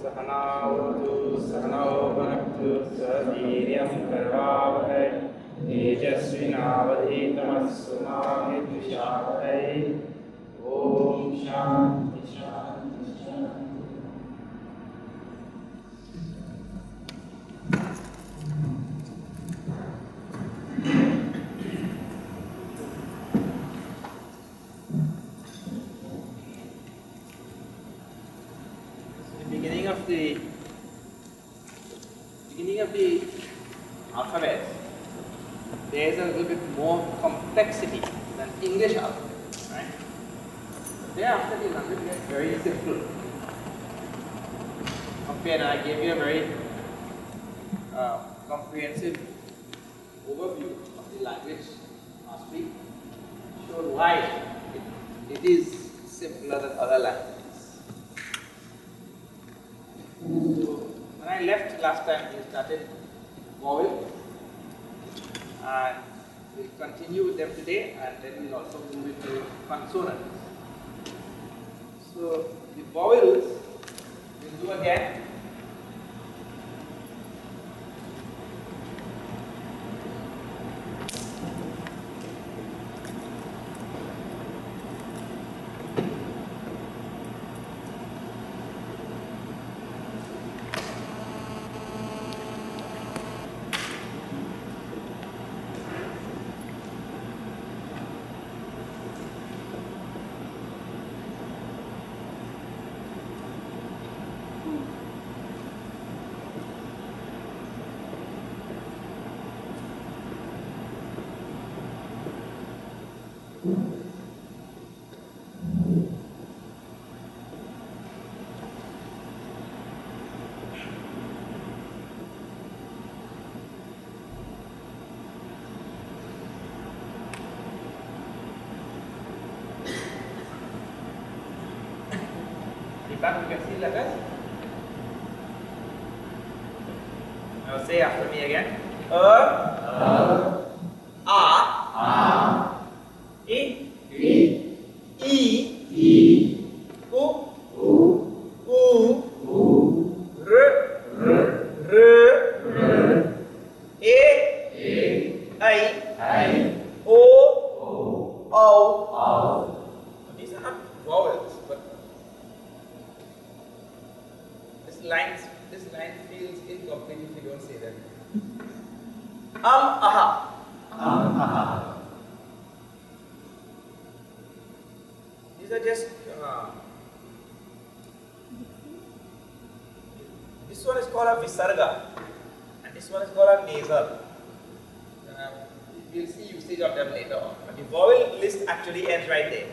सहनावतु सहनौ भुनक्तु सह वीर्यं करवावहै तेजस्विनावधीतमस्तु मा विद्विषावहै। ओम शांति शांति शांति। Beginning of the alphabet, there is a little bit more complexity than English alphabet, right? Thereafter, the language gets very simple. Compared, I gave you a very comprehensive overview of the language last week. Showed why it is simpler than other languages. When I left last time, we started vowel, and we'll continue with them today, and then we'll also move into consonants. So the vowels we'll do again. Back, you can see letters. Now say after me again. A, I, E, U, R, A, I, O, These are not vowels, but this line feels incomplete if you don't say that. Aha. These are just this one is called a visarga and this one is called a nasal. We'll see usage of them later on. But the vowel list actually ends right there.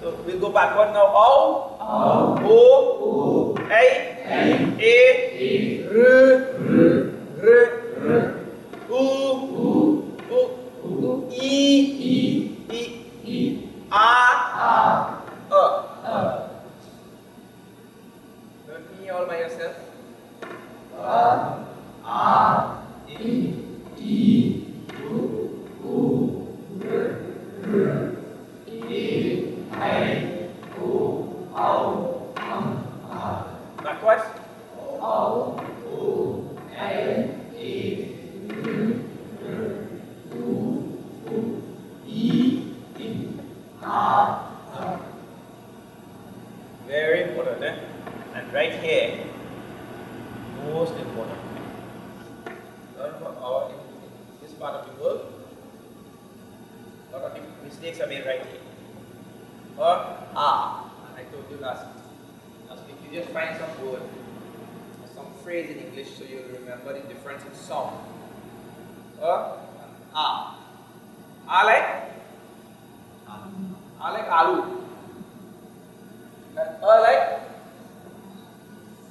So we'll go backward now. O, A, R, U, E, A. Learn me all by yourself. Backwards. Very important, eh? And right here, most important. Learn from in this part of the world, a lot of the mistakes are made right here. Or and I told you last week, you just find some word, some phrase in English so you'll remember the difference in sound. Like alu. And like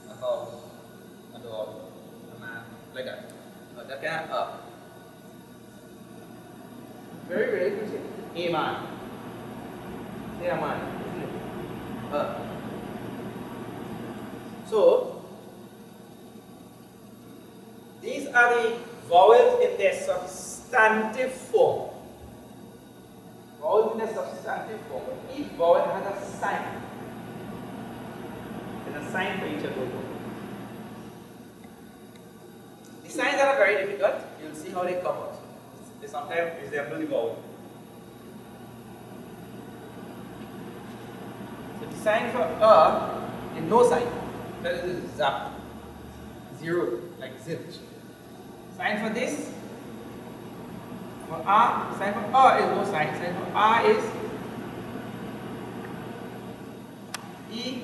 a house, a dog, a man, like that. That kind of very, very good. A man. Say a man. So these are the vowels in their substantive form. Vowels in their substantive form. Each vowel has a sign. sign for each of those. The signs are very difficult. You'll see how they come out. They sometimes resemble the vowel. So the sign for is no sign. That is zap. Zero, like zilch. Sign for this. For sign for is no sign. Sign for is E,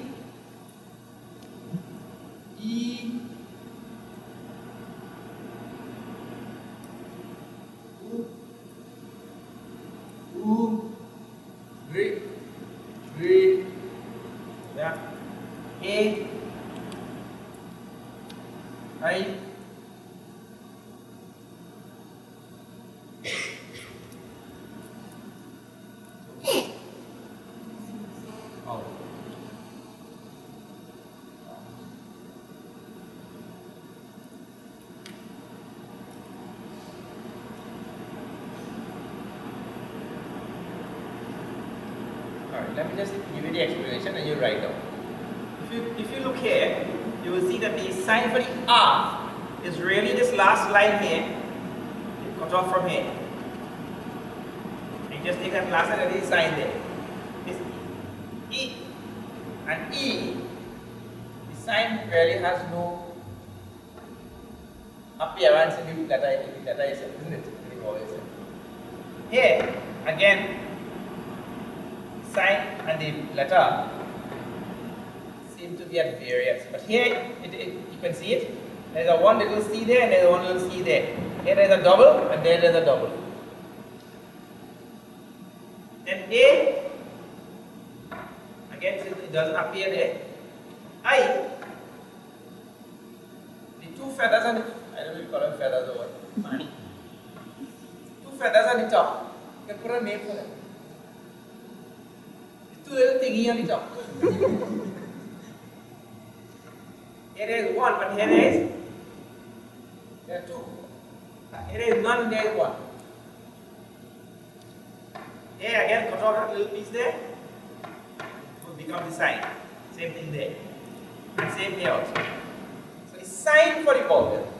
yeah, A, I, oh. Alright, let me just give you the explanation and you write down. If you look here, you will see that the sign for the R is really this last line here. It comes off from here. And just take that last line and the sign there. This E and E. The sign really has no appearance in the letter itself, isn't it? In the vowel itself. Here, again, sign and the letter seem to be at variance. But here, you can see it. There's a one little C there and there's a one little C there. Here there's a double and there there's a double. Then A, again it doesn't appear there. I, the two feathers on the, I don't know if you call them feathers or what. Two feathers on the top. You can put a name for them. Two little thingy on the top. Here there is one, but here there are two. Here there is none, there is one. Here again, cut off a little piece there. It will become the sign. Same thing there. And same here also. So the sign for the vowel,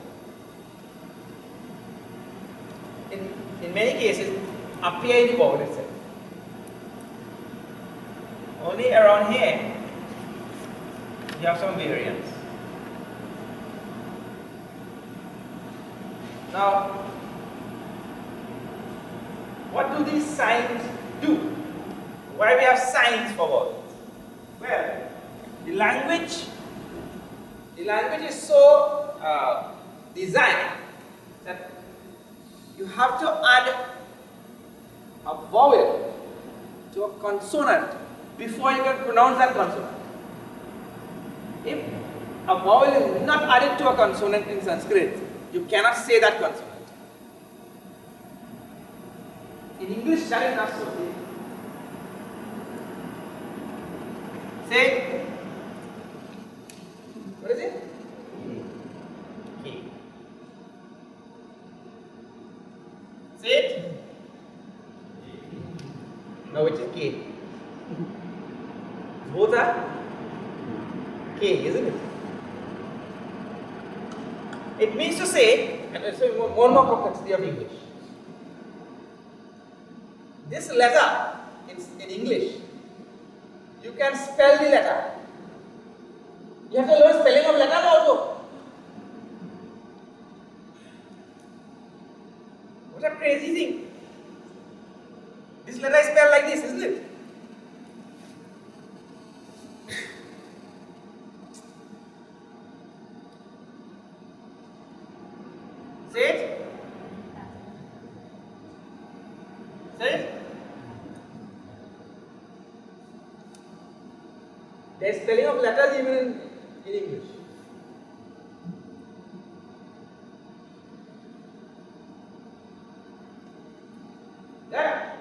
in many cases, appear in the vowel itself. Only around here, you have some variance. Now, what do these signs do? Why we have signs for vowels? Well, the language is so designed that you have to add a vowel to a consonant before you can pronounce that consonant. If a vowel is not added to a consonant in Sanskrit, you cannot say that consonant. In English, that is not so. Say, what is it? K. Say it. Now which is K? Both are K, isn't it? It means to say, and let's say one more complexity of English. This letter in English, you can spell the letter. You have to learn spelling of letters also. What a crazy thing. This letter is spelled like this, isn't it? Say it. Say it. There is spelling of letters even in English. That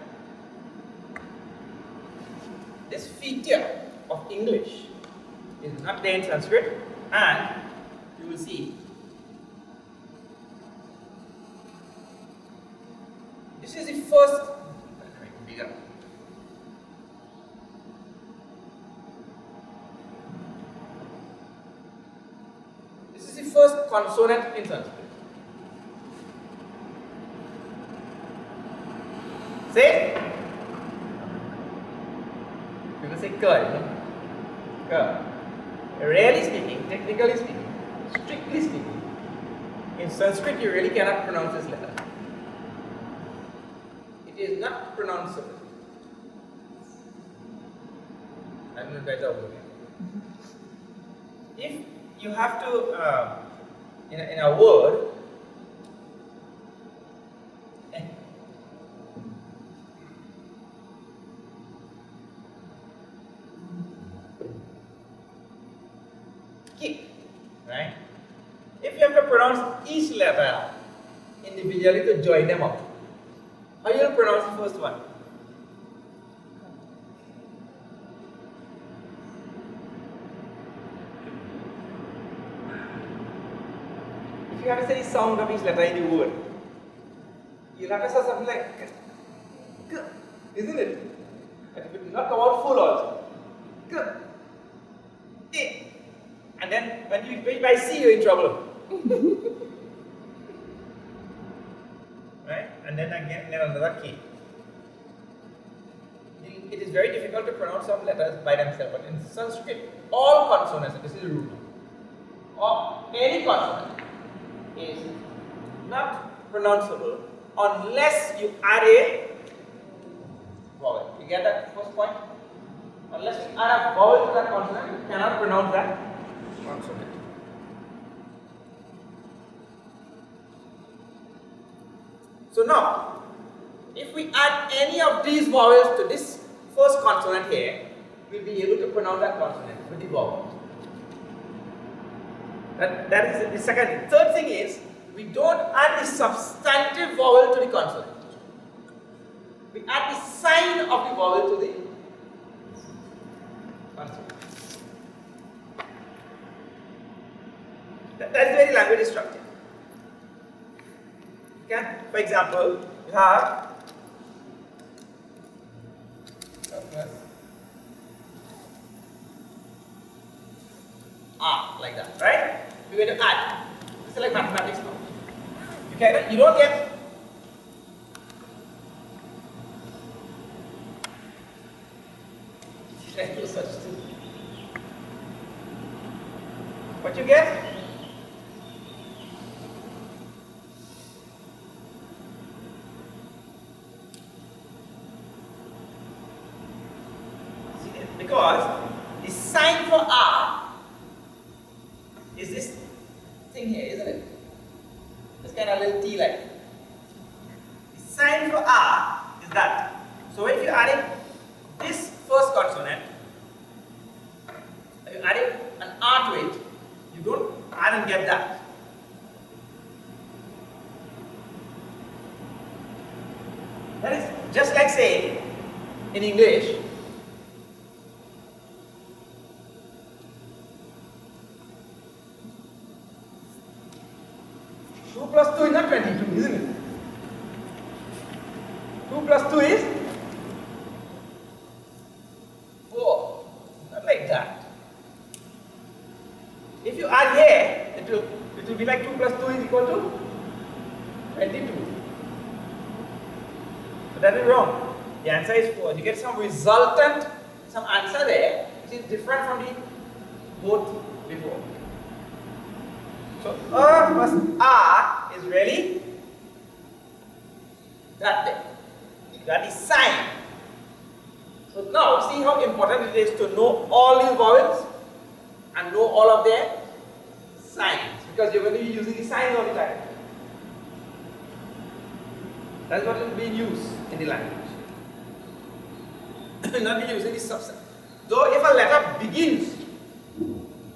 this feature of English is not there in Sanskrit, and you will see this is the first. Bigger. the first consonant in Sanskrit. Say, people say ka, you know? Ka. Really speaking, technically speaking, strictly speaking, in Sanskrit you really cannot pronounce this letter. It is not pronounceable. I don't know if that's over. If you have to, in a word, kick, right? If you have to pronounce each letter individually to join them up, how you will pronounce the first one? If you have to say the sound of each letter in the word, you'll have to say something like k, isn't it? And if it not come out full also. K, and then when you by C, you're in trouble. Right? And then again, then another key. It is very difficult to pronounce some letters by themselves, but in Sanskrit, all consonants, this is the rule, or any consonant is not pronounceable unless you add a vowel. You get that first point? Unless you add a vowel to that consonant, you cannot pronounce that consonant. So now, if we add any of these vowels to this first consonant here, we'll be able to pronounce that consonant with the vowel. That is the second thing. Third thing is, we don't add the substantive vowel to the consonant. We add the sign of the vowel to the consonant. That is very language structure. Okay? For example, you have like that, right? We're going to add. This is like mathematics now. You don't get such thing. What you get? Because the sign for R is this thing here, isn't it? This kind of little T like. The sign for R is that. So if you're adding this first consonant, if you're adding an R to it, you don't add and get that. That is just like saying in English, 2 plus 2 is not 22, isn't it? 2 plus 2 is 4. Not like that. If you add here, it will be like 2 plus 2 is equal to 22. But that is wrong. The answer is 4. You get some resultant, some answer there, which is different from the both before. So plus R is really that thing. That is sign. So now see how important it is to know all these vowels and know all of their signs, because you're going to be using the signs all the time. That's what is being used in the language. You'll not be using the substance. Though if a letter begins,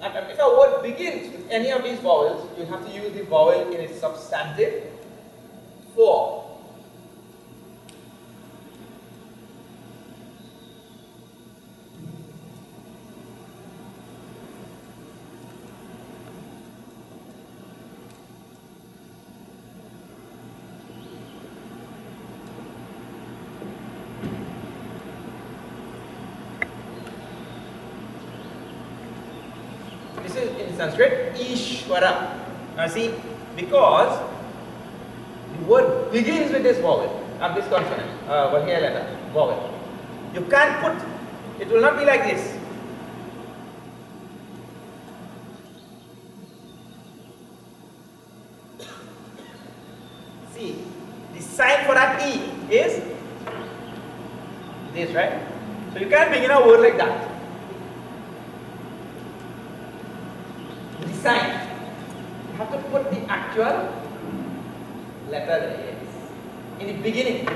if a word begins with any of these vowels, you have to use the vowel in its substantive form. This is in Sanskrit, Ishvara. Now see, because the word begins with this vowel, not this consonant, here letter, vowel. You can't put, it will not be like this. See, the sign for that E is this, right? So you can't begin a word like that. The sign, you have to put the actual letter there in the beginning.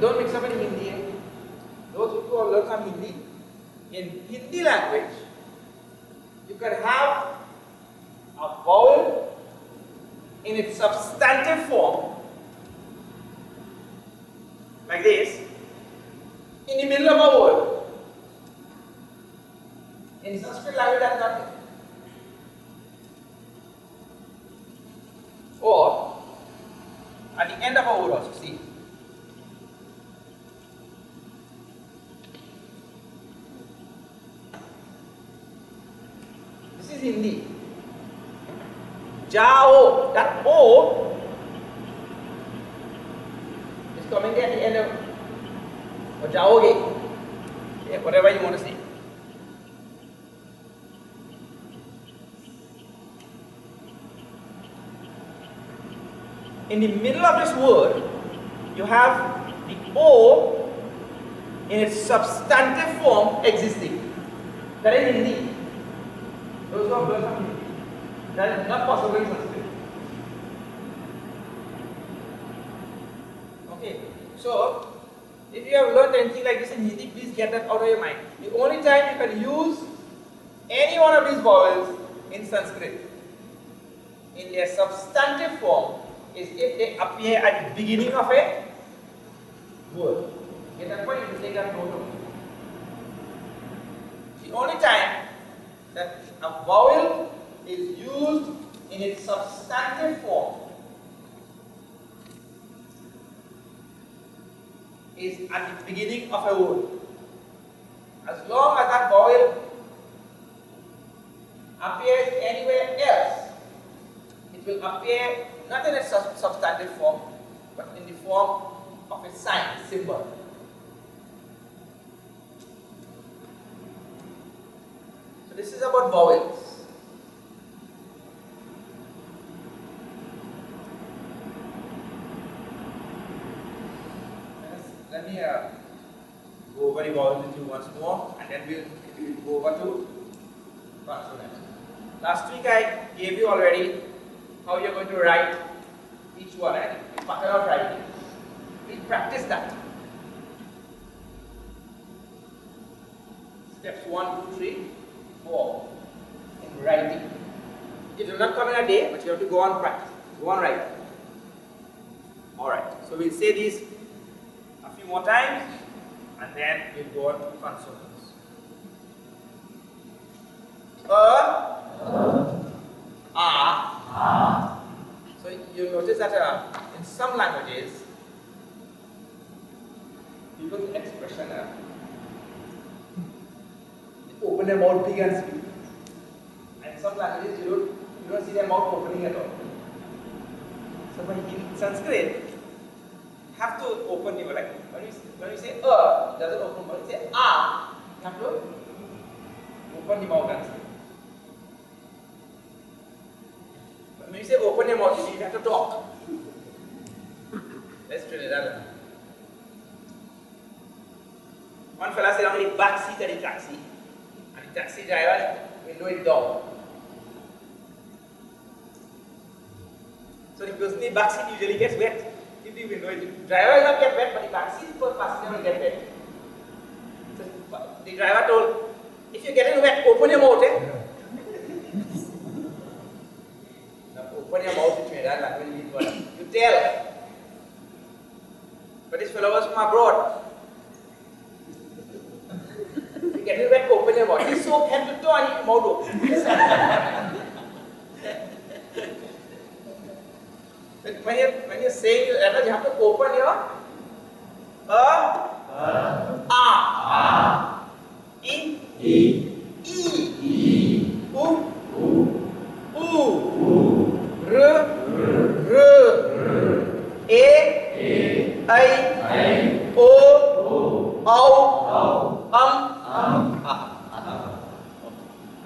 Don't mix up in Hindi. Those who have learned some Hindi, in Hindi language, you can have a vowel in its substantive form, like this, in the middle of a word. In Sanskrit language, that's not it. Or at the end of a word also, see. Hindi. Jao, that O is coming at the end of, or jaoge, yeah, whatever you want to say. In the middle of this word, you have the O in its substantive form existing. That is Hindi. Those who have learned some Hindi, that is not possible in Sanskrit. Okay, so if you have learned anything like this in Hindi, please get that out of your mind. The only time you can use any one of these vowels in Sanskrit in their substantive form is if they appear at the beginning of a word. Get that point? You can take that note. The only time that a vowel is used in its substantive form is at the beginning of a word. As long as that vowel appears anywhere else, it will appear not in its substantive form, but in the form of a sign, symbol. So this is about vowels. Let me go over the vowels with you once more, and then we'll go over to consonants. Last week I gave you already how you're going to write each one, and the pattern of writing. Please practice that. Steps 1, 2, 3, 4 in writing. It will not come in a day, but you have to go on practice. Go on writing. Alright, so we'll say these a few more times, and then we'll go on to consonants. So you notice that in some languages, people's expression they open their mouth big and speak. And in some languages you don't see their mouth opening at all. So in Sanskrit, you have to open your, like when you say it doesn't open, when you say you have to open the mouth and speak. When you say open your mouth, you have to talk. That's Trinidad. One fella sat on the back seat of the taxi, and the taxi driver window is down. So the person in the back seat usually gets wet. If the window is, the driver will not get wet, but the back seat first passenger will get wet. So the driver told, if you're getting wet, open your mouth. Open your mouth in Trinidad language means what? You tell. But this fellow was from abroad. You get wet, open your mouth. He's so head to toe and his mouth open. when you're saying the letters, you have to open your E,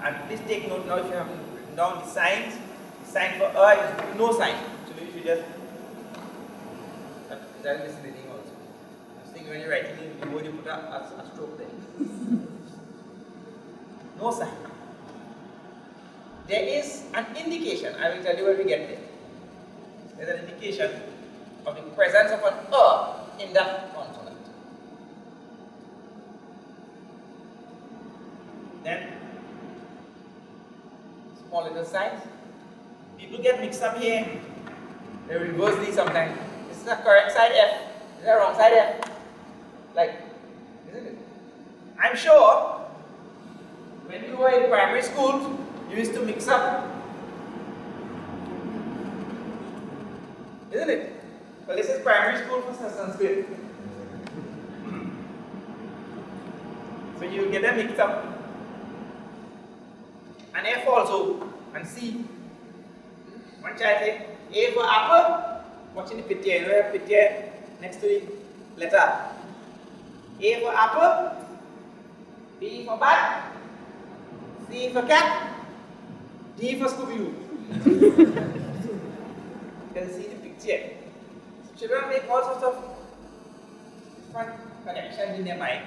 And please take note now if you haven't written down the signs. The sign for is no sign. So you should just that is reading also. I think when you're writing you would put a stroke there. No sign. There is an indication. I will tell you when we get there. There's an indication of the presence of an in that consonant. Then small little signs. People get mixed up here. They reverse these sometimes. This is the correct side F. This is the wrong side F. Like, isn't it? I'm sure when you were in primary school, you used to mix up. Isn't it? Well, this is primary school for Sanskrit. So you get them mixed up. And F also, and C. One child said, A for apple, watching the picture, you know, you have picture next to the letter. A for apple, B for bat, C for cat, D for Scooby-Doo. You can see the picture. Children make all sorts of different connections in their mind.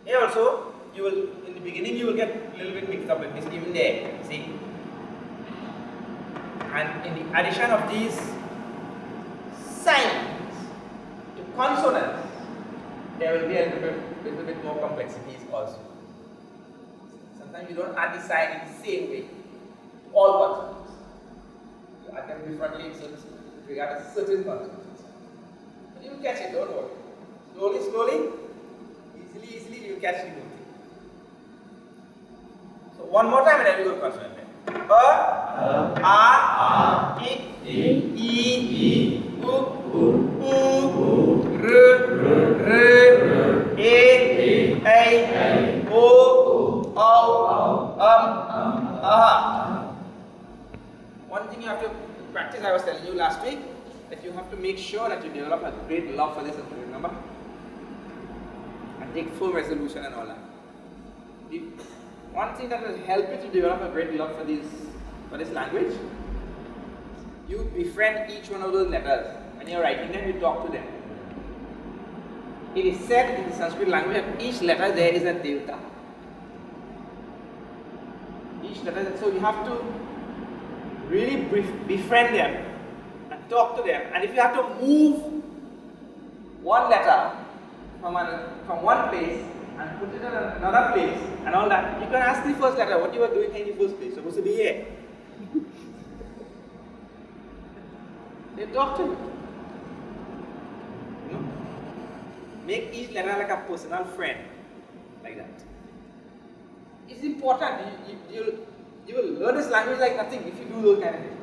Here also, you will, in the beginning, you will get a little bit mixed up with this, even there, see? And in the addition of these signs to consonants, there will be a little bit more complexities also. Sometimes you don't add the sign in the same way. All consonants. You add them differently with regard to certain consonants. But you will catch it, don't worry. Slowly, easily you will catch the whole thing. So one more time and then we go to consonant. One thing you have to practice, I was telling you last week, that you have to make sure that you develop a great love for this, remember? And take full resolution and all that. One thing that will help you to develop a great love for this language, you befriend each one of those letters. When you're writing them, you talk to them. It is said in the Sanskrit language that each letter there is a devata. Each letter, so you have to really befriend them and talk to them. And if you have to move one letter from one place and put it in another place and all that, you can ask the first letter what you were doing in the first place. Supposed to be here. They talk to you. You know? Make each letter like a personal friend, like that. It's important. You will learn this language like nothing if you do those kind of things.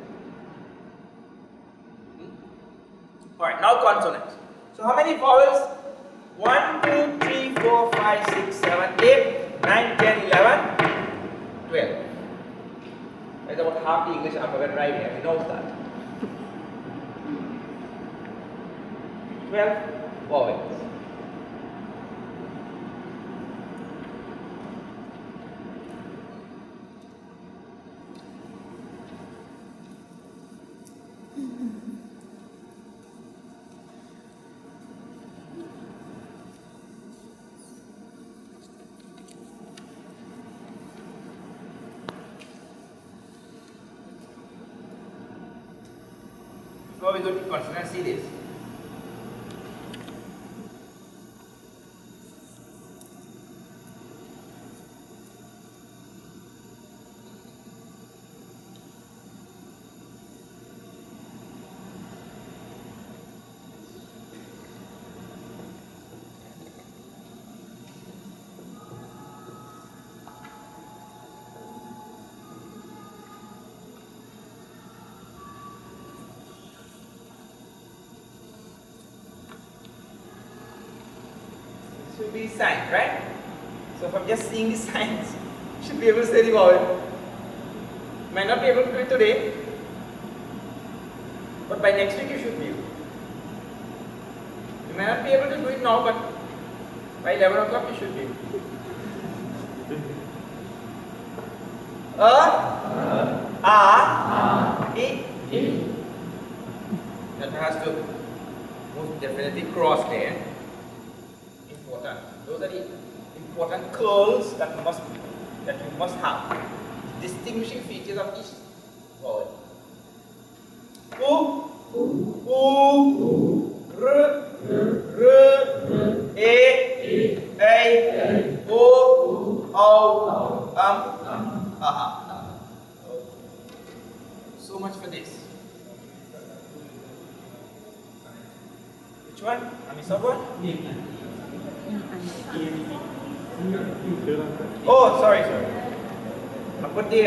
Alright, now consonants. So how many vowels? 1, 2, 3, 4, 5, 6, 7, 8, 9, 10, 11, 12. That's about half the English alphabet right here. We know that. 12 vowels. Before we go to consonants, see this. should be signs, right? So from just seeing the signs, you should be able to say the vowel. You might not be able to do it today, but by next week you should be able. You may not be able to do it now, but by 11 o'clock you should be able. I. That has to most definitely cross there. Important. Those are the important curls that you must have. Distinguishing features of each vowel. So much for this. Which one? Amisabwa? Oh, sorry. I put the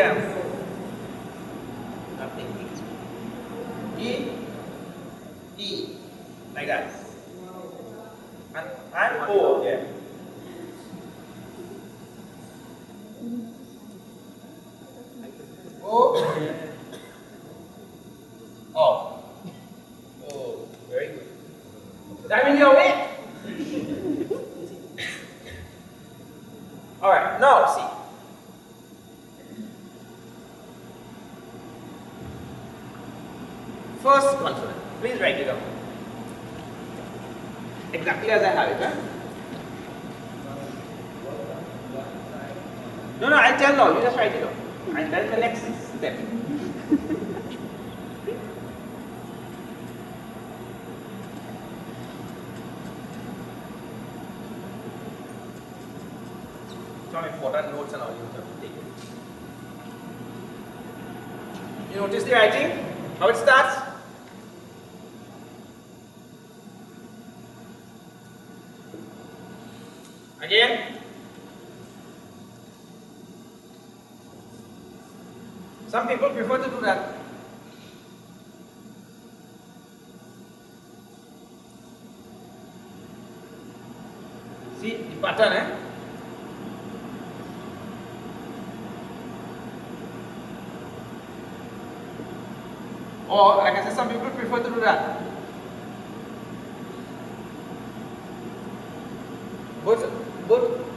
nothing. E, like that. And O, yeah. Oh, very good. That means you're awake. All right, now see. First consonant. Please write it down. Exactly as I have it, huh? No, I'll tell now. You just write it down. And that's the next step. Some important notes and all you have to take. You notice the writing? How it starts? Again. Some people prefer to do that. See the pattern, eh? Or, like I said, some people prefer to do that.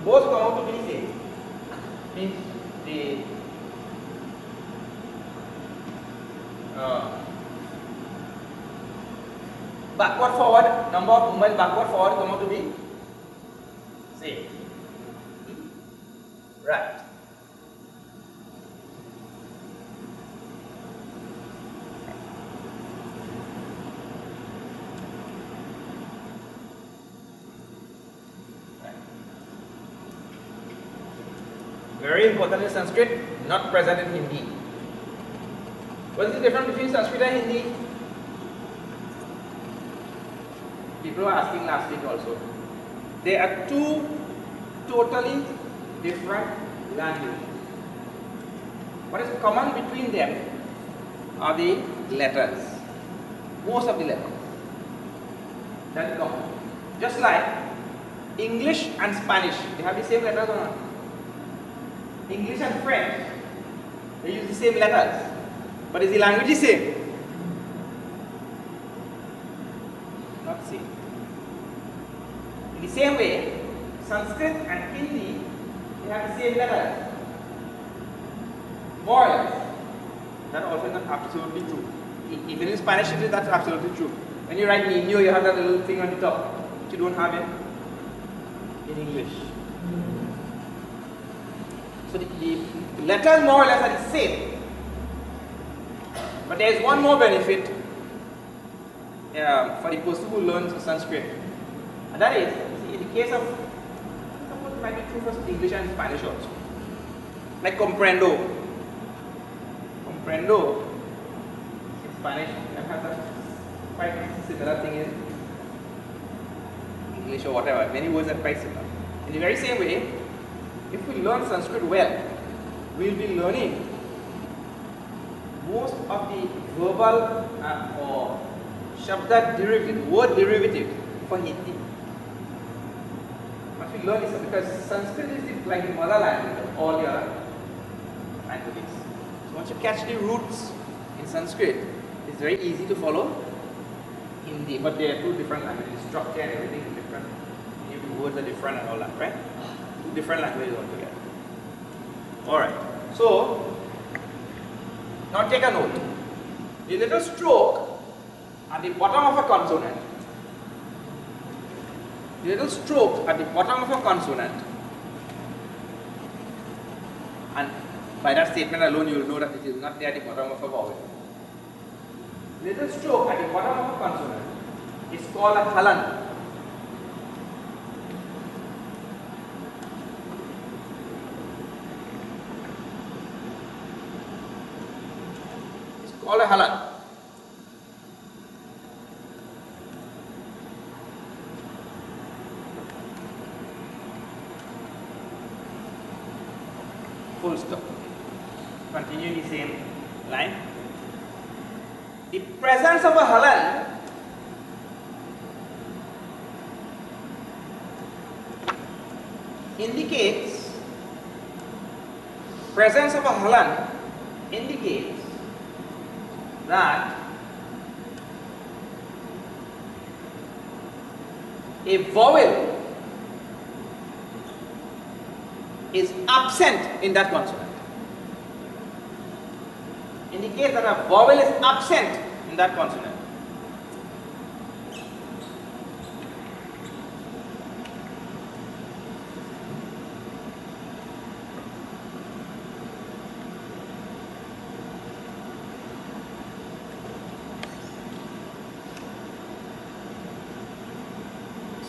Both come out to be the same. Means the backward forward, number of movement backward forward come out to be same. Right. Very important in Sanskrit, not present in Hindi. What is the difference between Sanskrit and Hindi? People were asking last week also. There are two totally different languages. What is common between them are the letters. Most of the letters. That is common. Just like English and Spanish, they have the same letters or not? English and French, they use the same letters, but is the language the same? Not the same. In the same way, Sanskrit and Hindi, they have the same letters, more or less. That also is not absolutely true. Even in Spanish, that's absolutely true. When you write niño, you have that little thing on the top, which you don't have in English. So the letters more or less are the same. But there is one more benefit for the person who learns Sanskrit. And that is, in the case of, suppose it might be true for English and Spanish also. Like comprendo. Comprendo in Spanish and has a quite similar thing in English or whatever. Many words are quite similar. In the very same way, if we learn Sanskrit well, we will be learning most of the verbal or shabda derivative, word derivative for Hindi. Much once we learn this, because Sanskrit is like the mother language of all your languages. So once you catch the roots in Sanskrit, it's very easy to follow Hindi. But they are two different languages, structure and everything is different. Even the words are different and all that, right? Two different languages altogether. Alright, so now take a note. The little stroke at the bottom of a consonant. The little stroke at the bottom of a consonant, and by that statement alone you will know that it is not there at the bottom of a vowel. Little stroke at the bottom of a consonant is called a halan. It's called a halan. Full stop. Continue the same line. The presence of a halan indicates that a vowel is absent in that consonant. Indicates that a vowel is absent in that consonant.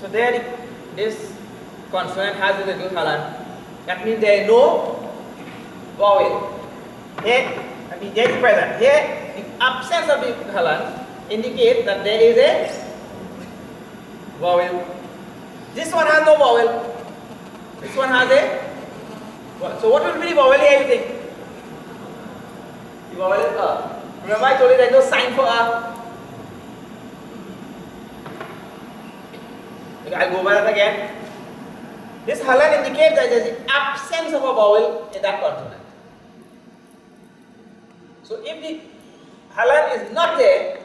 So there, this consonant has a little halan. That means there is no vowel. Here, that means there is present. Here, the absence of the halan indicates that there is a vowel. This one has no vowel. This one has a. So what will be the vowel here, you think? The vowel is a. Remember I told you there is no sign for a. I'll go over that again. This halan indicates that there is the absence of a vowel in that consonant. So if the halan is not there,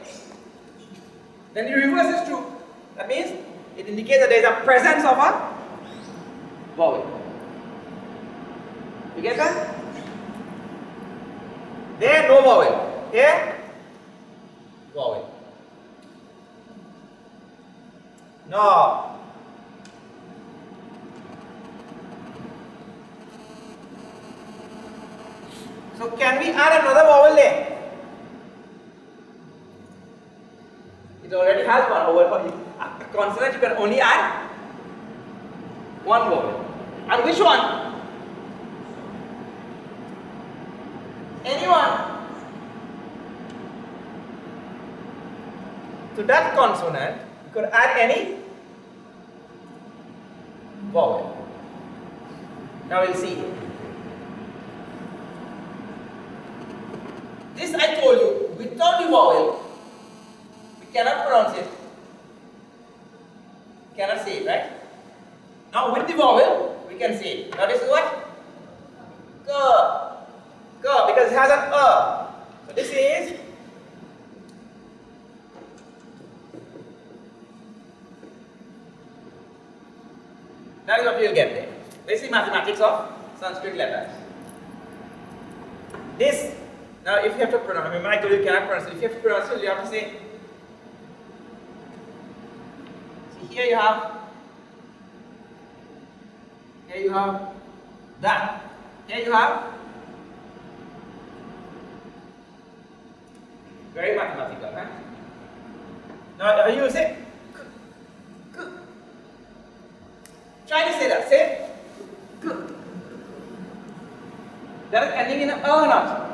then the reverse is true. That means it indicates that there is a presence of a vowel. You get that? There, no vowel. Here, vowel. No. So can we add another vowel there? It already has one vowel. A consonant you can only add one vowel. And which one? Anyone? To that consonant, you could add any vowel. Now we'll see. This I told you, without the vowel, we cannot pronounce it. Cannot say it, right? Now with the vowel, we can say it. Now this is what? Ka. Ka, because it has an a. So this is that is what we will get there. This is mathematics of Sanskrit letters. This. Now, if you have to pronounce, remember I told you cannot pronounce it. If you have to pronounce it, you have to say. See, here you have that. Here you have very mathematical, huh? Now, you say. Try to say that. Say. That is ending in a or not.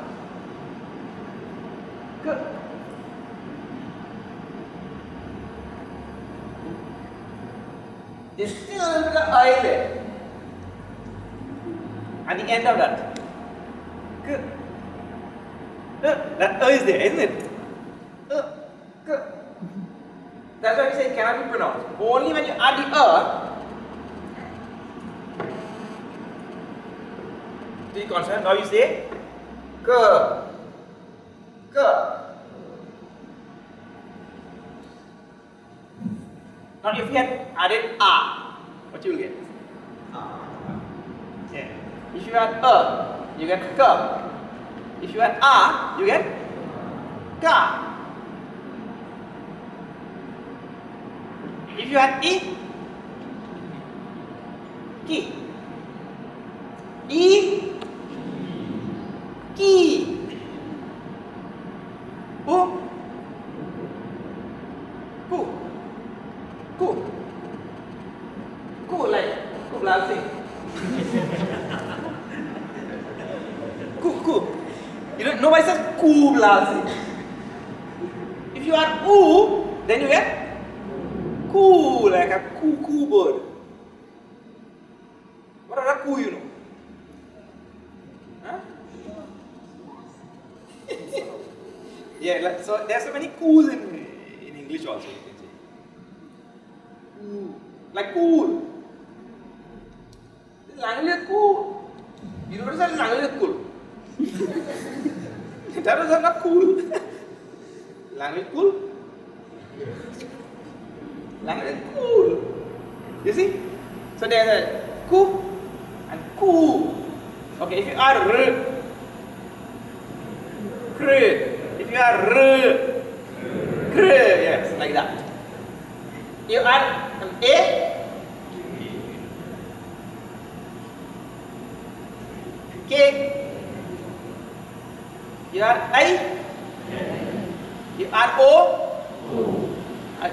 Good. There's still a little bit of I there at the end of that. Good. That is there, isn't it? Good. That's why we say it cannot be pronounced. Only when you add the the consonant. Now you say k, k. Now if you had added a, what you will get? Yeah. If you add you get k. If you add a, you get ka. If you add I, ki. I, ki. U, ku. Ku. Ku like ku blasting. Ku. You don't, nobody says ku blasting. If you add u, then you get ku, like a cuckoo bird. What are a ku, you know? Huh? Yeah, like, so there's so many cool in English also, you can say. Like cool. This language is cool. You notice that language is cool. That was not cool. Language cool. Language is cool. You see? So there's a ku and ku. Okay, if you are r, kr. If you are r, kr. Yes, like that. You add an a, k. You add I, you add o,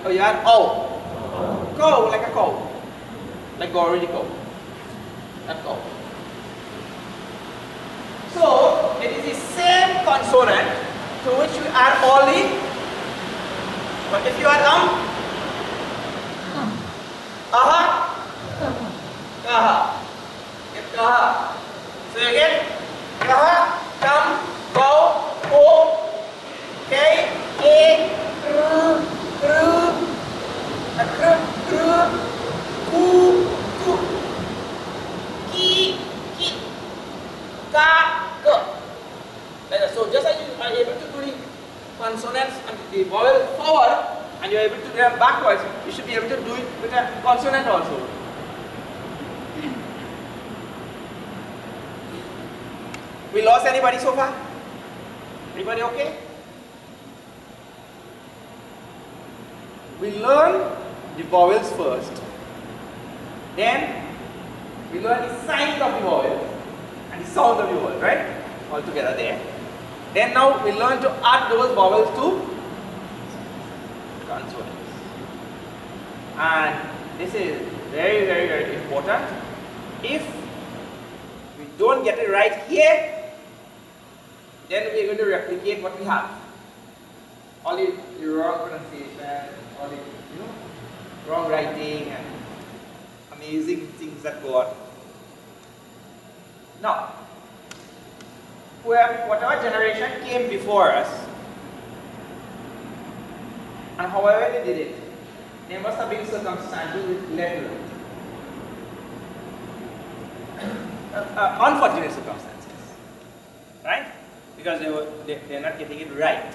or you add o. Cow, like a cow. Like already cow. That cow. So, it is the same consonant to which you add all the. But if you add aha, kaha. Get kaha. So you get kaha, kam, cow, o, k, a, ku, ki, ka, ke. So just as you are able to do the consonants and the vowel forward, and you are able to do them backwards, you should be able to do it with a consonant also. We lost anybody so far? Everybody okay? We learn the vowels first. Then we learn the signs of the vowel and the sound of the vowel, right? All together there. Then now we learn to add those vowels to consonants. And this is very, very, very important. If we don't get it right here, then we are going to replicate what we have. All the wrong pronunciation, all the wrong writing and amazing things that go on. Now, whatever generation came before us, and however they did it, there must have been circumstances which led to it. Unfortunate circumstances, right? Because they're not getting it right.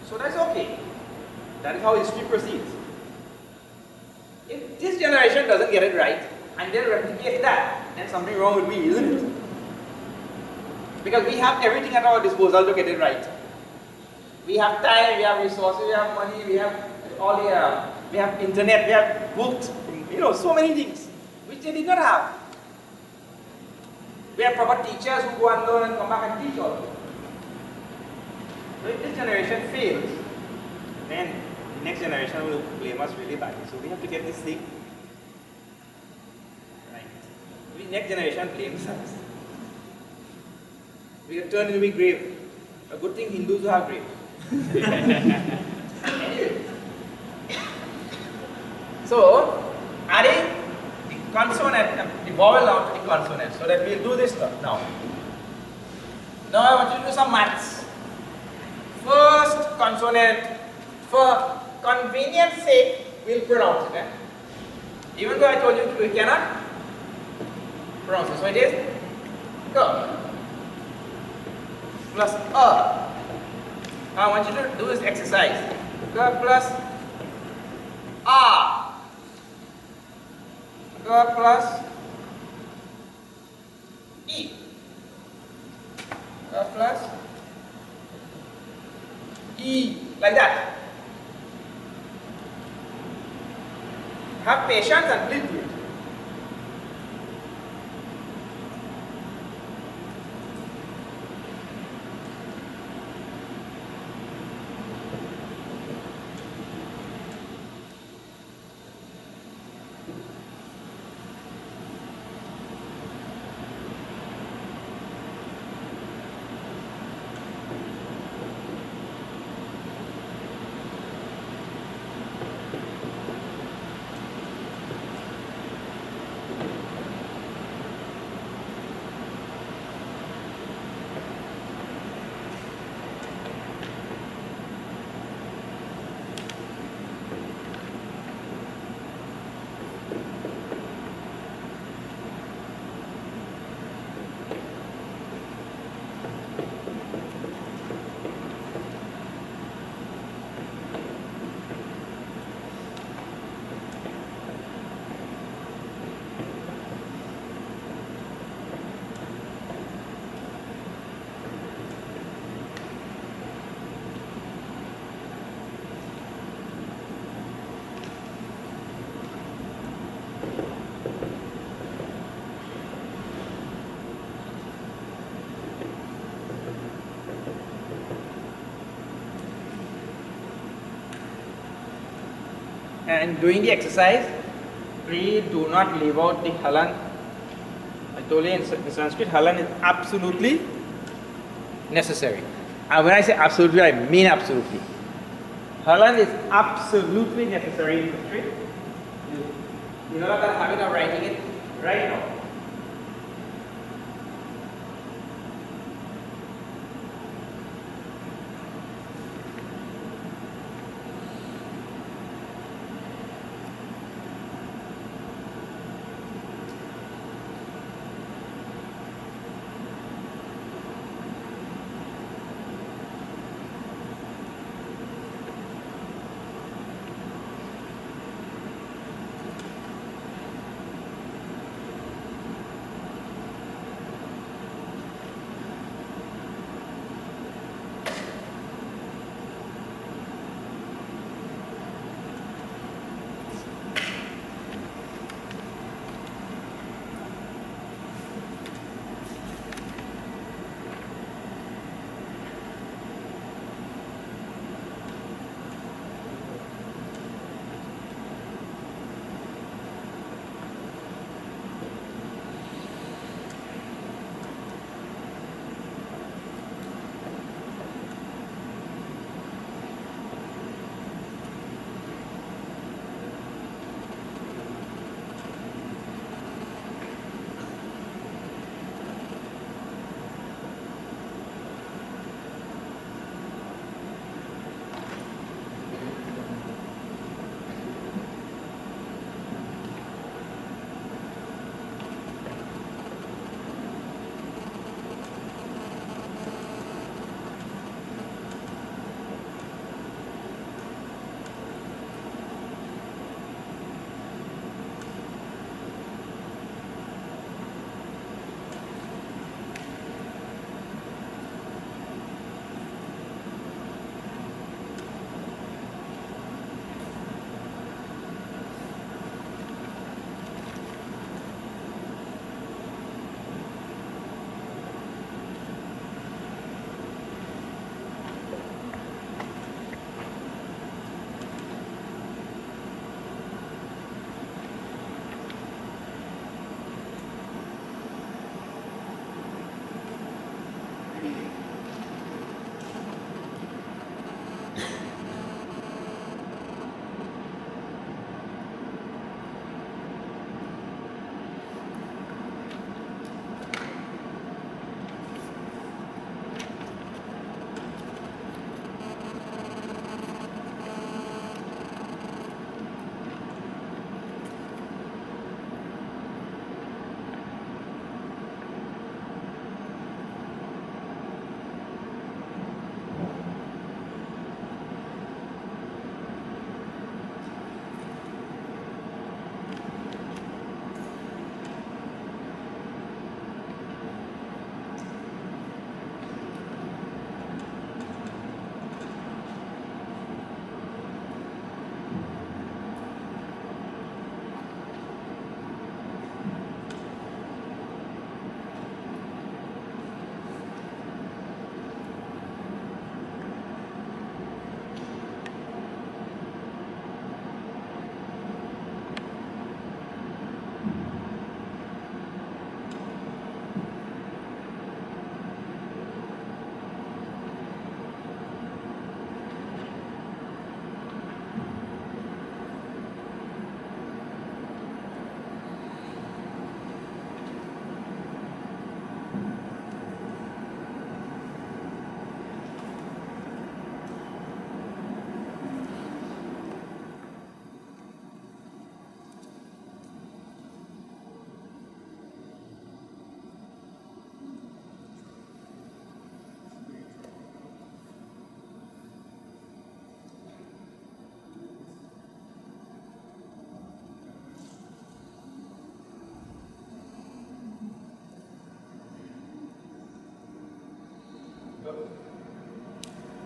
So that's okay. That is how history proceeds. If this generation doesn't get it right and then replicate that, then something wrong with me, isn't it? Because we have everything at our disposal to get it right. We have time, we have resources, we have money, we have all the, we have internet, we have books, so many things which they did not have. We have proper teachers who go and learn and come back and teach all. So if this generation fails, then the next generation will blame us really badly. So we have to get this thing right. The next generation blames us. We are turned into a grave. A good thing Hindus have graves. Anyway. So, adding the consonant, the vowel now to the consonant. So that we'll do this now. Now I want you to do some maths. First consonant, for convenience sake, we'll pronounce it. Even though I told you we cannot pronounce it. So it is K. plus a. Now I want you to do this exercise. K plus a. K plus e. K plus e. Like that. Have patience and please do it. And doing the exercise, please do not leave out the halan. I told you in Sanskrit, halan is absolutely necessary. And when I say absolutely, I mean absolutely. Halan is absolutely necessary in Sanskrit. You know that habit of writing it right now.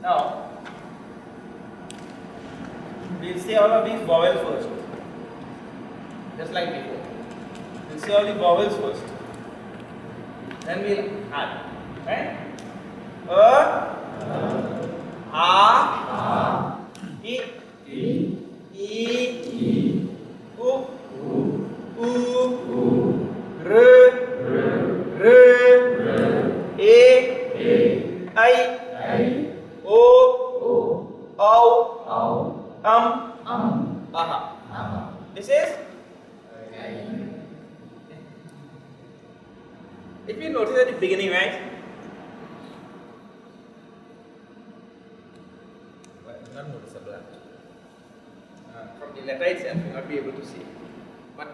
Now, we'll say all of these vowels first. Just like before. We'll say all the vowels first. Then we'll add. Right? I, U, R, I, O, aha. This is? If you notice at the beginning, right? Well, not noticeable. From the letter itself, you will not be able to see. But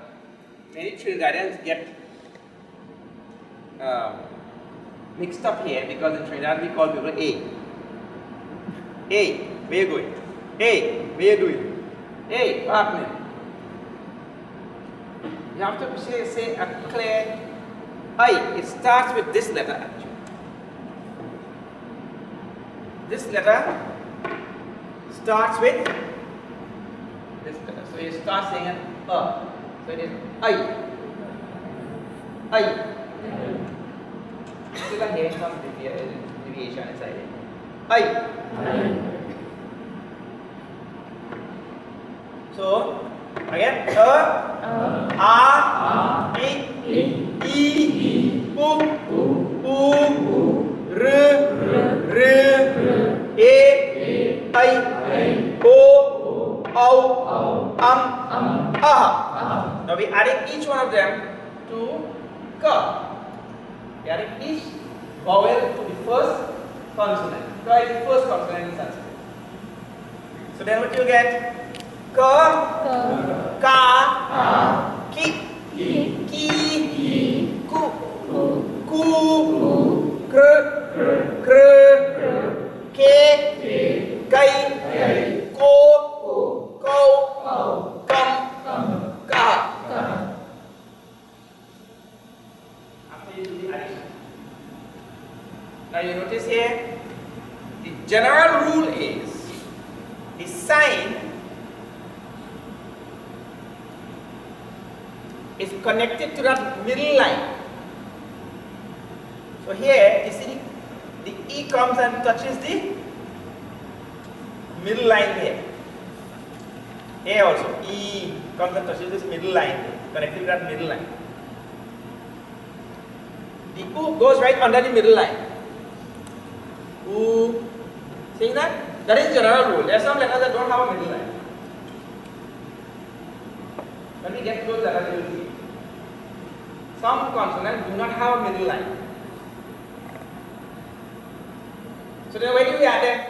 many Trinidadians get mixed up here because in Trinidad we call people A. A, where you going? A, where you doing? A, what happening? You have to say a clear I. It starts with this letter actually. This letter starts with this letter. So you start saying an A. So it is I. Still I'm hearing some deviation inside it. I. So again, A, I, U, R, A, I, O, aha. Now we are adding each one of them to Ka. We are adding each vowel to the first consonant. Ka is the first consonant in Sanskrit. So then what you get? Ka, Ka, Ki, Ki, Ku, Ku, Kr, Ke, Kai, Ko, Kau, Kam, Ka. After you do the addition. Now you notice here, the general rule is the sign is connected to that middle line. So here, you see the E comes and touches the middle line here. Here also, E comes and touches this middle line here, connected to that middle line. The U goes right under the middle line. U, seeing that? That is general rule. There are some letters that don't have a middle line. When we get close letters, you will see. Some consonants do not have a middle line. So then where do we add them?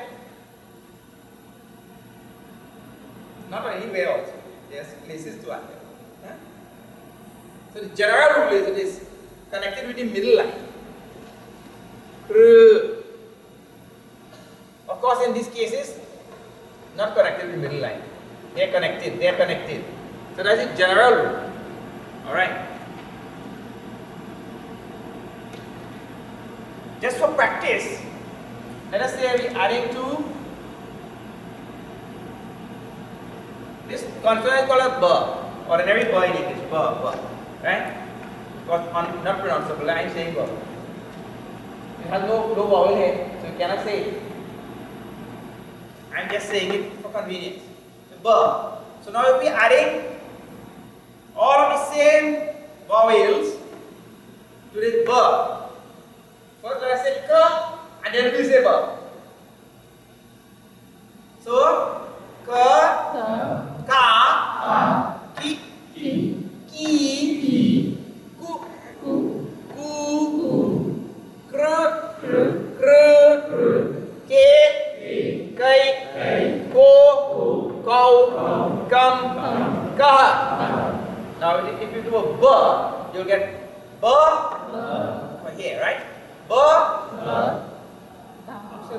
Not anywhere also. There's places to add them. Huh? So the general rule is it is connected with the middle line. Of course in these cases, not connected with the middle line. They are connected. So that's the general rule. Alright. Just for practice, let us say we are adding to this consonant is called a B, ordinary B in English, B, right? Because not pronounceable, I am saying B. It has no vowel here, so you cannot say it. I am just saying it for convenience. So B. So now if we are adding all of the same vowels to this B. First let us say Ka and then we say Ba. So Ka, Ka, Ki, Ki, Ku, Kr, Ke, Kai, Ko, Kau, Kam, Ka. Now if you do a B, you'll get B for here, right? B. Say B.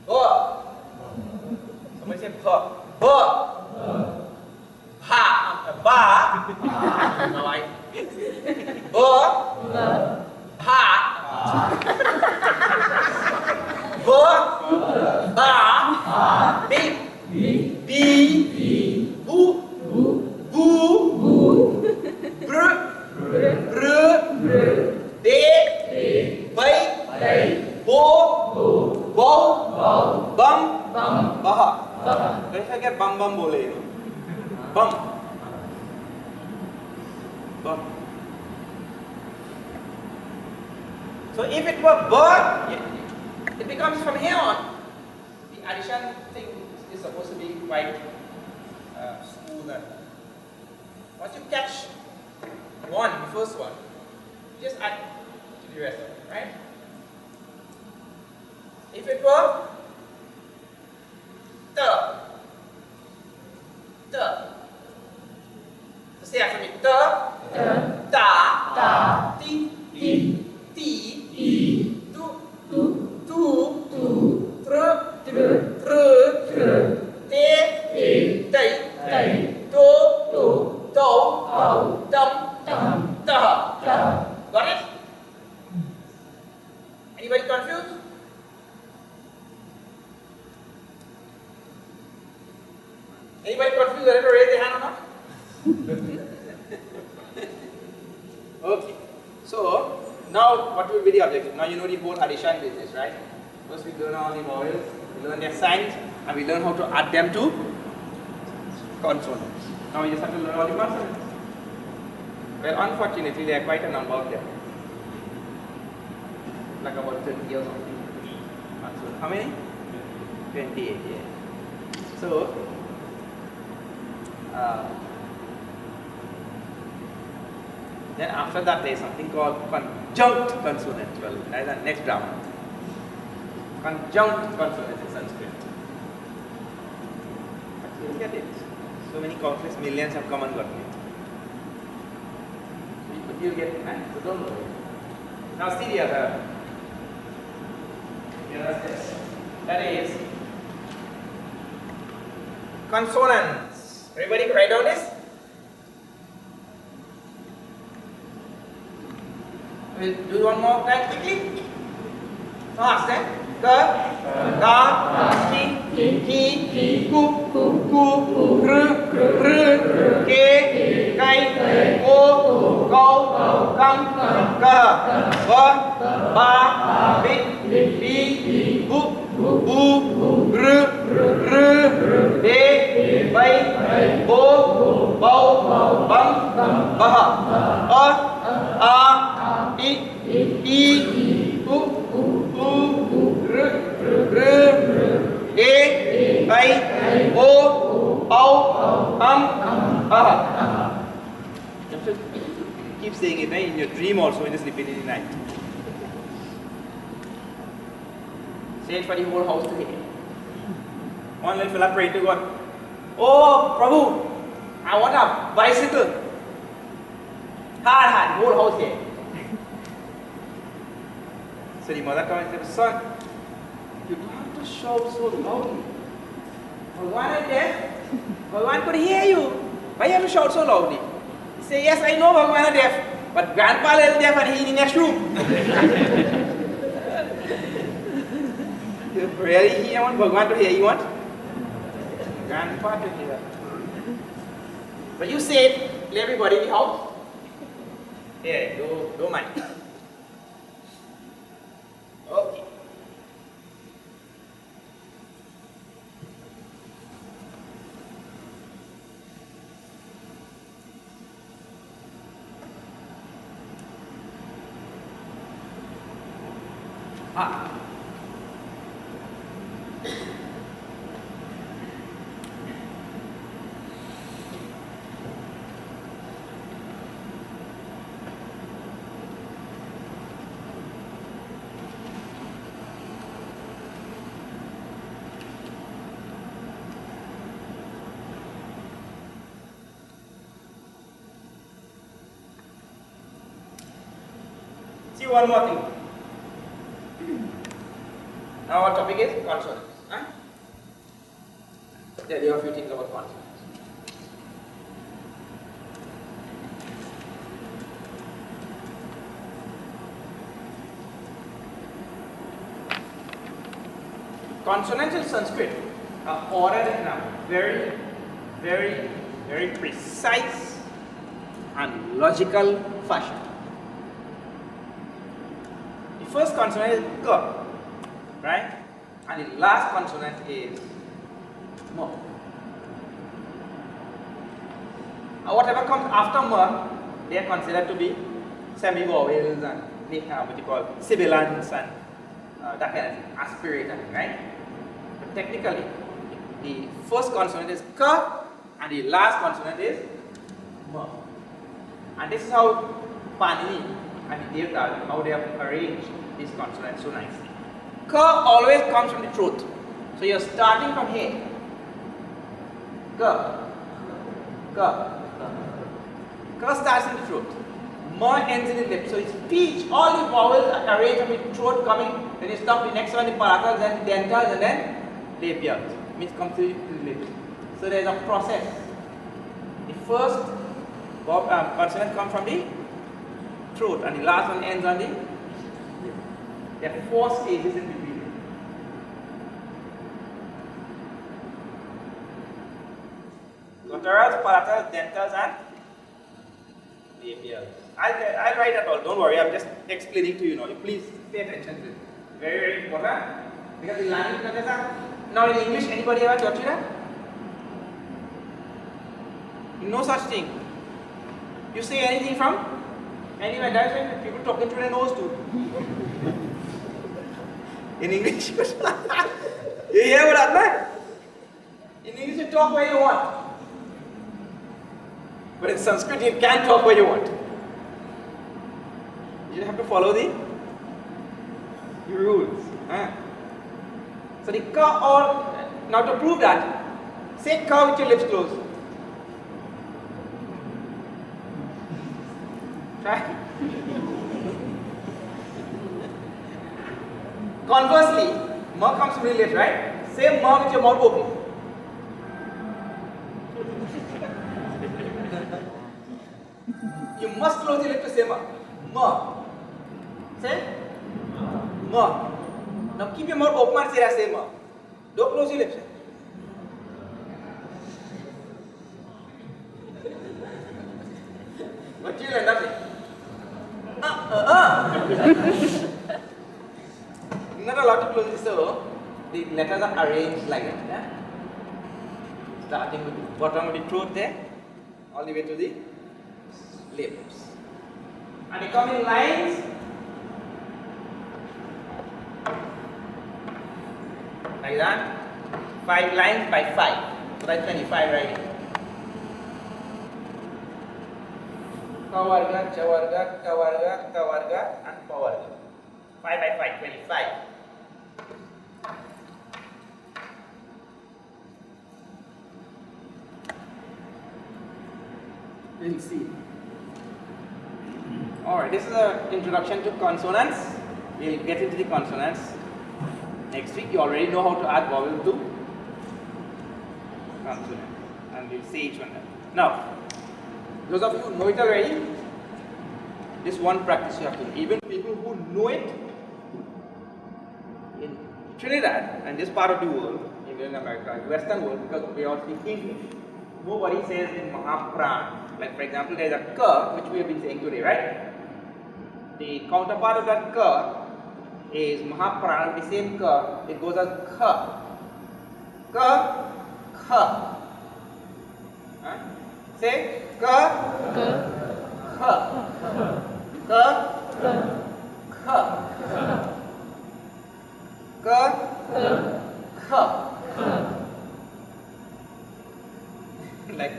B. Somebody say B. B. Ha. Ba. No, I. B. Ha. bum bum bole, you know. Bum. Bum. So if it were bird, it becomes from here on. The addition thing is supposed to be quite smooth. And once you catch one, the first one, just add to the rest of it, right? If it were the, so say after me, the, da, ti, tu, tr, te, to, dum, da. Got it? Anybody confused? Anybody confused? Let her raise their hand or not? Okay. So now what will be the objective? Now you know the whole addition business, right? First we learn all the vowels, we learn their signs, and we learn how to add them to consonants. Now we just have to learn all the consonants. Well, unfortunately, there are quite a number of them. Like about 30 or something. How many? 28, yeah. So, then after that there is something called conjunct consonants. Well, that is the next grammar. Conjunct consonants in Sanskrit. Actually, look at it. So many countless millions have come and gotten it. But you'll get it, man. So don't worry. Now see the other. This. That is consonants. Everybody write down this? We'll do one more time quickly. Fast, eh? Ga, ki, ku, r, ke, kai, o, go, kam, ka, ba, bi, bu, r, de, bai, bo, bau, bam, baha, a, i, u, r, e, I, o, au, aha. You have to keep saying it, right? In your dream also, when you sleep in the night. Say it for the whole house today. One little fella prayed to God. Oh, Prabhu, I want a bicycle. Hard, whole house here. So the mother comes and says, son, you don't have to shout so loudly. Bhagwan is deaf. Bhagwan could hear you. Why you have to shout so loudly? He says, yes, I know Bhagwan is deaf, but grandpa is deaf and he's in the next room. You really hear want Bhagwan to hear you want? Grandpa to hear. But you say it, let everybody in the house. Here, don't mind. Okay. See one more thing. Now our topic is consonants. Huh? Tell you a few things about consonants. Consonants in Sanskrit are ordered in a very, very, very precise and logical fashion. The first consonant is G, right? And the last consonant is Mo. Whatever comes after ma, they are considered to be semi-vowels and what you call sibilants and that kind of thing, aspirator, right? But technically, the first consonant is ka and the last consonant is ma. And this is how Panini and the Devta, how they have arranged these consonants so nicely. Ka always comes from the throat. So you're starting from here. Ka. Ka. Ka starts in the throat. Ma ends in the lip. So it's speech. All the vowels are arranged from the throat coming. Then you stop the next one, the palatals, then the dentals, and then labials. Means come to the lips. So there's a process. The first consonant comes from the throat, and the last one ends on the lip. There are 4 stages in between. Gutturals, palatals, dentals, and labials. I'll write that all. Don't worry. I'm just explaining to you now. Please pay attention to it. Very, very important. Because the language context are now in English. Anybody ever taught you that? No such thing. You say anything from anywhere. That's when people talking through their nose too. In English, you hear what I meant? In English, you talk where you want. But in Sanskrit, you can't talk where you want. You have to follow the rules. So the ka or, now to prove that, say ka with your lips closed. Try. Conversely, ma comes from the lips, right? Say ma with your mouth open. You must close your lips to say ma. Ma. Say ma. Now keep your mouth open and say that say ma. Don't close your lips. What you'll end up saying? You're not allowed to close it, so the letters are arranged like that. Yeah? Starting with the bottom of the throat there, all the way to the lips. And they come in lines. Like that. 5 lines by 5. So that's 25 right here. Kawarga, chawarga, kawarga, kawarga, and pawarga. 5 by 5, 25. We'll see. Alright, this is an introduction to consonants. We'll get into the consonants next week. You already know how to add vowel to consonant. And we'll see each one. Now, those of you who know it already, this one practice you have to do. Even people who know it in Trinidad and this part of the world, even in America, Western world, because we all speak English, nobody says in Mahapran. Like for example, there is a ka, which we have been saying today, right? The counterpart of that ka is Mahapran, the same ka, it goes as kha. Ka, kha. Say ka, kha. Ka, kha. Ka, kha. Like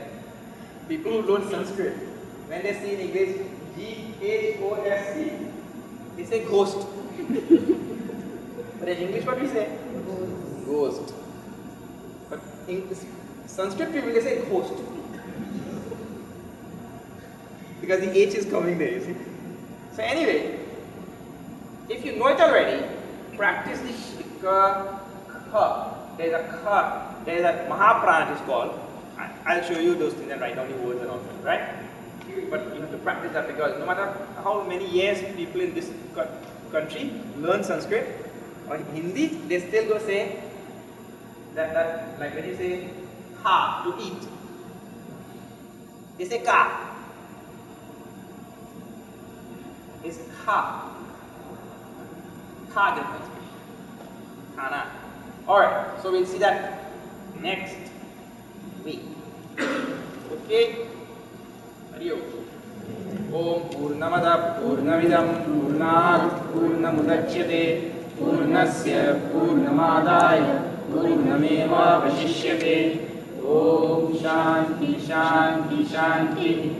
people who learn Sanskrit, when they see in English G-H-O-S-T, they say ghost. But in English, what we say? Ghost. But in Sanskrit people, they say ghost. Because the H is coming there, you see. So anyway, if you know it already, practice the ka, kha. There is a kha, there is a Mahapran, it is called. I'll show you those things and write down the words and all that, right? But you have to practice that because no matter how many years people in this country learn Sanskrit or Hindi, they still go say that like when you say ha, to eat, they say ka. It's ha. Ka difference. Khana. Alright, so we'll see that next week. Okay. Hari ओम। ओम पूर्णमदः पूर्णमिदं पूर्णात् पूर्णमुदच्यते पूर्णस्य पूर्णमादाय पूर्णमेवावशिष्यते। ओम शांति शांति शांति।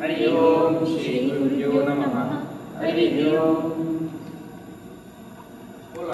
हरि ओम। श्री गुरुभ्यो नमः। हरि ओम।